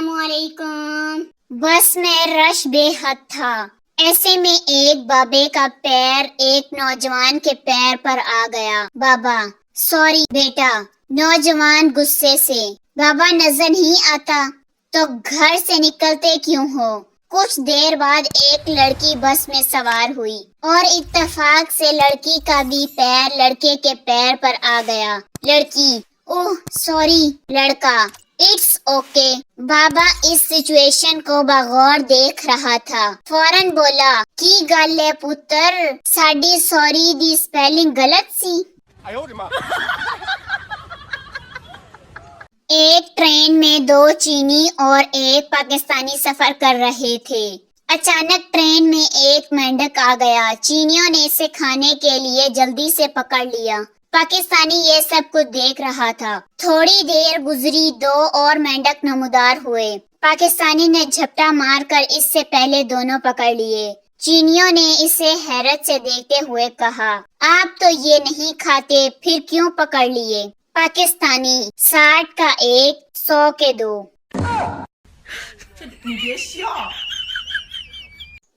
अस्सलाम वालेकुम। बस में रश बेहद था। ऐसे में एक बाबे का पैर एक नौजवान के पैर पर आ गया। बाबा, सॉरी बेटा। नौजवान गुस्से से, बाबा नजर नहीं आता तो घर से निकलते क्यों हो? कुछ देर बाद एक लड़की बस में सवार हुई और इत्तेफाक से लड़की का भी पैर लड़के के पैर पर आ गया। लड़की, ओह सॉरी। लड़का, इट्स ओके। बाबा इस सिचुएशन को बगौर देख रहा था। फौरन बोला, की गल है पुत्र, साडी सॉरी दी स्पेलिंग गलत सी। एक ट्रेन में दो चीनी और एक पाकिस्तानी सफर कर रहे थे। अचानक ट्रेन में एक मेंढक आ गया। चीनियों ने इसे खाने के लिए जल्दी से पकड़ लिया। पाकिस्तानी ये सब कुछ देख रहा था। थोड़ी देर गुजरी, दो और मेंढक नमूदार हुए। पाकिस्तानी ने झपटा मारकर इससे पहले दोनों पकड़ लिए। चीनियों ने इसे हैरत से देखते हुए कहा, आप तो ये नहीं खाते, फिर क्यों पकड़ लिए? पाकिस्तानी, 60 का एक, 100 के दो।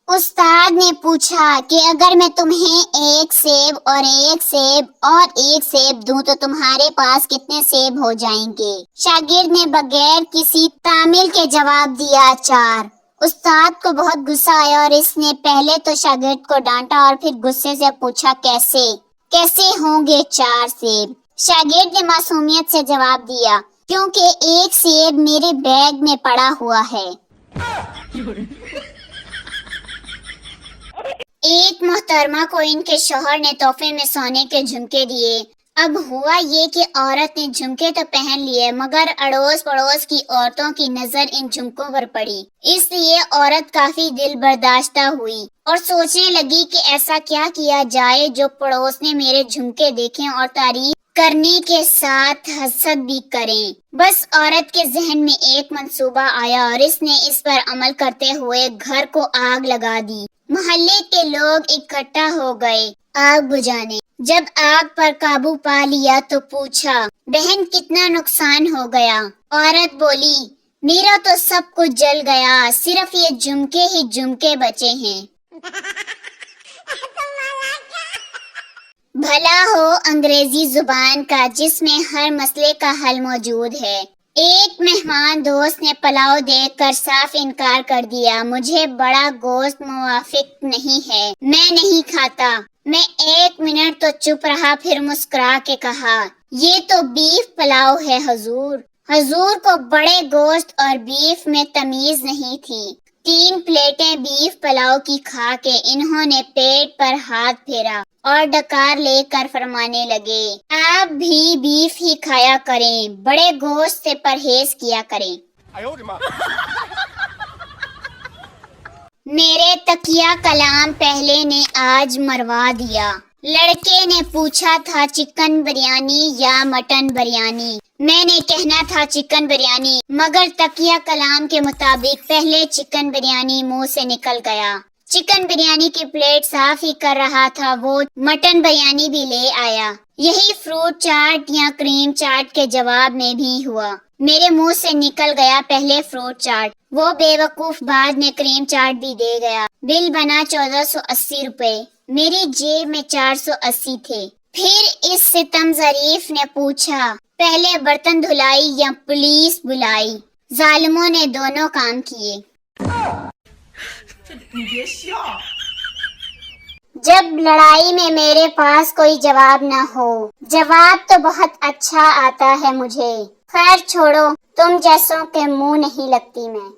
उस्ताद ने पूछा कि अगर मैं तुम्हें एक सेब और एक सेब और एक सेब दूं तो तुम्हारे पास कितने सेब हो जाएंगे? शागिर्द ने बगैर किसी तामील के जवाब दिया, 4। उस्ताद को बहुत गुस्सा आया और इसने पहले तो शागिर्द को डांटा और फिर गुस्से से पूछा, कैसे होंगे 4 सेब? शागिर्द ने मासूमियत से जवाब दिया, क्योंकि एक सेब मेरे बैग में पड़ा हुआ है। एक मोहतरमा को इनके शौहर ने तोहफे में सोने के झुमके दिए। अब हुआ ये कि औरत ने झुमके तो पहन लिए, मगर अड़ोस पड़ोस की औरतों की नजर इन झुमकों पर पड़ी। इसलिए औरत काफी दिल बर्दाश्ता हुई और सोचने लगी कि ऐसा क्या किया जाए जो पड़ोस ने मेरे झुमके देखें और तारीफ करने के साथ हसद भी करें। बस औरत के जहन में एक मंसूबा आया और इसने इस पर अमल करते हुए घर को आग लगा दी। मोहल्ले के लोग इकट्ठा हो गए आग बुझाने। जब आग पर काबू पा लिया तो पूछा, बहन कितना नुकसान हो गया? औरत बोली, मेरा तो सब कुछ जल गया, सिर्फ ये झुमके ही झुमके बचे हैं। भला हो अंग्रेजी जुबान का जिसमें हर मसले का हल मौजूद है। एक मेहमान दोस्त ने पुलाव देखकर साफ इनकार कर दिया, मुझे बड़ा गोश्त मुवाफिक नहीं है, मैं नहीं खाता। मैं 1 मिनट तो चुप रहा, फिर मुस्कुरा के कहा, ये तो बीफ पुलाव है हुजूर। हुजूर को बड़े गोश्त और बीफ में तमीज नहीं थी। 3 प्लेटें बीफ पुलाव की खा के इन्होंने पेट पर हाथ फेरा और डकार लेकर फरमाने लगे, आप भी बीफ ही खाया करें, बड़े गोश्त से परहेज किया करें। मेरे तकिया कलाम पहले ने आज मरवा दिया। लड़के ने पूछा था चिकन बिरयानी या मटन बिरयानी? मैंने कहना था चिकन बिरयानी, मगर तकिया कलाम के मुताबिक पहले चिकन बिरयानी मुंह से निकल गया। चिकन बिरयानी की प्लेट साफ ही कर रहा था, वो मटन बिरयानी भी ले आया। यही फ्रूट चाट या क्रीम चाट के जवाब में भी हुआ। मेरे मुंह से निकल गया पहले फ्रूट चाट, वो बेवकूफ बाद में क्रीम चाट भी दे गया। बिल बना 1480 रुपए, मेरी जेब में 480 थे। फिर इस सितम ज़रीफ ने पूछा, पहले बर्तन धुलाई या पुलिस बुलाई? जालिमों ने दोनों काम किए। जब लड़ाई में मेरे पास कोई जवाब न हो, जवाब तो बहुत अच्छा आता है मुझे। खैर छोड़ो, तुम जैसों के मुंह नहीं लगती मैं।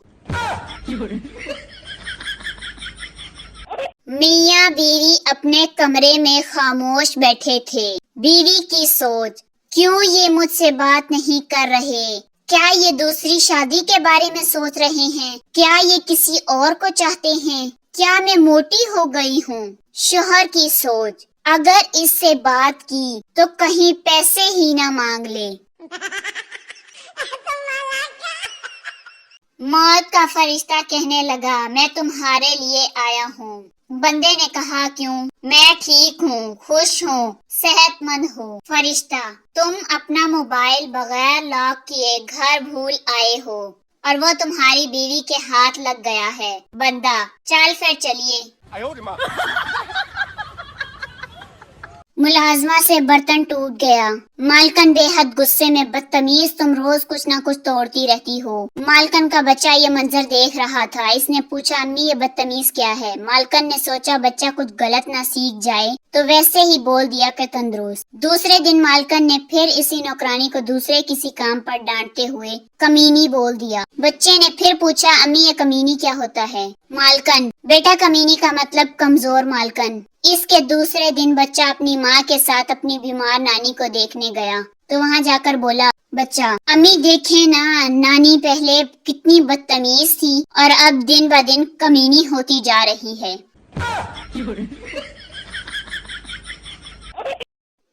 मियाँ बीवी अपने कमरे में खामोश बैठे थे। बीवी की सोच, क्यों ये मुझसे बात नहीं कर रहे? क्या ये दूसरी शादी के बारे में सोच रहे हैं? क्या ये किसी और को चाहते हैं? क्या मैं मोटी हो गई हूँ? शोहर की सोच, अगर इससे बात की तो कहीं पैसे ही ना मांग ले। मौत का फरिश्ता कहने लगा, मैं तुम्हारे लिए आया हूँ। बंदे ने कहा, क्यों? मैं ठीक हूँ, खुश हूँ, सेहतमंद हूँ। फरिश्ता, तुम अपना मोबाइल बगैर लॉक किए घर भूल आए हो। और वो तुम्हारी बीवी के हाथ लग गया है। बंदा, चल फिर चलिए। मुलाजमा से बर्तन टूट गया। मालकन बेहद गुस्से में, बदतमीज, तुम रोज कुछ ना कुछ तोड़ती रहती हो। मालकन का बच्चा ये मंजर देख रहा था। इसने पूछा, अम्मी ये बदतमीज क्या है? मालकन ने सोचा बच्चा कुछ गलत ना सीख जाए तो वैसे ही बोल दिया कि तंदुरुस्त। दूसरे दिन मालकन ने फिर इसी नौकरानी को दूसरे किसी काम पर डांटते हुए कमीनी बोल दिया। बच्चे ने फिर पूछा, अम्मी ये कमीनी क्या होता है? मालकन, बेटा कमीनी का मतलब कमजोर। मालकन, इसके दूसरे दिन बच्चा अपनी माँ के साथ अपनी बीमार नानी को देखने गया तो वहाँ जाकर बोला, बच्चा, अम्मी देखे ना, नानी पहले कितनी बदतमीज थी और अब दिन ब दिन कमीनी होती जा रही है।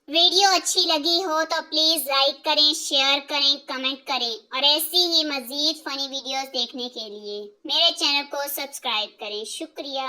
वीडियो अच्छी लगी हो तो प्लीज लाइक करें, शेयर करें, कमेंट करें और ऐसी ही मजीद फनी वीडियोस देखने के लिए मेरे चैनल को सब्सक्राइब करें। शुक्रिया।